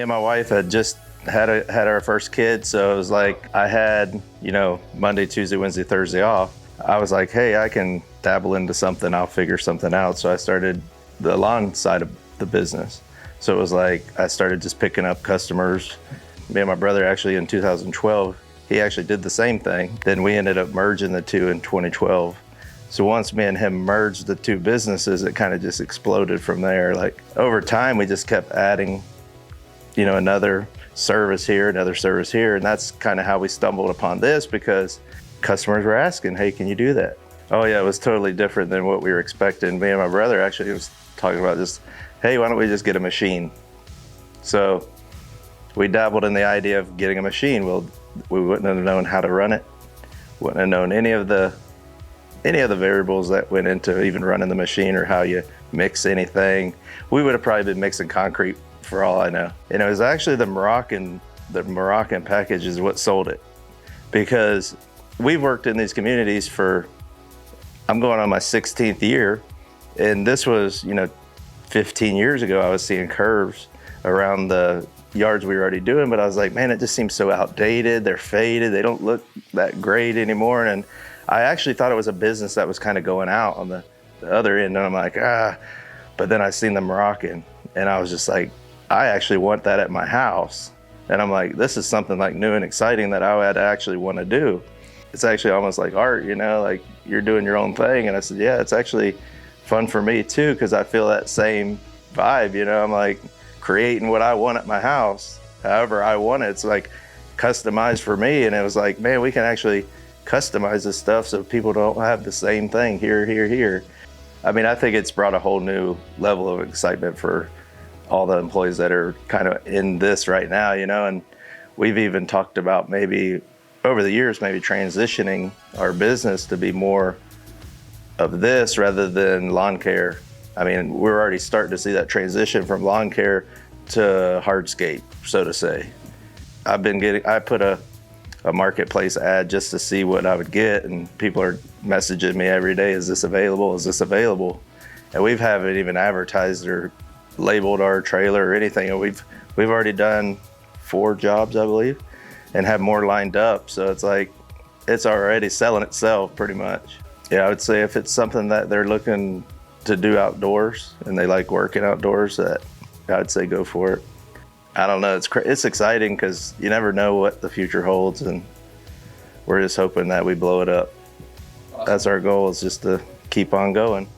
Me and my wife had just had our first kid, so it was like I had, Monday, Tuesday, Wednesday, Thursday off. I was like, hey, I can dabble into something, I'll figure something out. So I started the lawn side of the business. So it was like I started just picking up customers. Me and my brother actually in 2012, he actually did the same thing. Then we ended up merging the two in 2012. So once me and him merged the two businesses, it kind of just exploded from there. Like over time, we just kept adding, another service here, another service here. And that's kind of how we stumbled upon this, because customers were asking, hey, can you do that? Oh yeah, it was totally different than what we were expecting. Me and my brother actually was talking about just, hey, why don't we just get a machine? So we dabbled in the idea of getting a machine. Well, we wouldn't have known how to run it. Wouldn't have known any of the variables that went into even running the machine or how you mix anything. We would have probably been mixing concrete for all I know. And it was actually the Moroccan package is what sold it, because we've worked in these communities for, I'm going on my 16th year. And this was, 15 years ago, I was seeing curves around the yards we were already doing, but I was like, man, it just seems so outdated. They're faded. They don't look that great anymore. And I actually thought it was a business that was kind of going out on the other end. And I'm like, but then I seen the Moroccan and I was just like, I actually want that at my house. And I'm like, this is something like new and exciting that I would actually want to do. It's actually almost like art, like you're doing your own thing. And I said, yeah, it's actually fun for me too, because I feel that same vibe, I'm like creating what I want at my house, however I want it. It's like customized for me. And it was like, man, we can actually customize this stuff so people don't have the same thing here. I mean, I think it's brought a whole new level of excitement for all the employees that are kind of in this right now, and we've even talked about maybe over the years, maybe transitioning our business to be more of this rather than lawn care. I mean, we're already starting to see that transition from lawn care to hardscape, so to say. I put a marketplace ad just to see what I would get, and people are messaging me every day, is this available? Is this available? And we haven't even advertised or labeled our trailer or anything. And we've already done 4 jobs, I believe, and have more lined up. So it's like, it's already selling itself pretty much. Yeah, I would say if it's something that they're looking to do outdoors and they like working outdoors, that I'd say go for it. I don't know, it's exciting because you never know what the future holds, and we're just hoping that we blow it up. Awesome. That's our goal, is just to keep on going.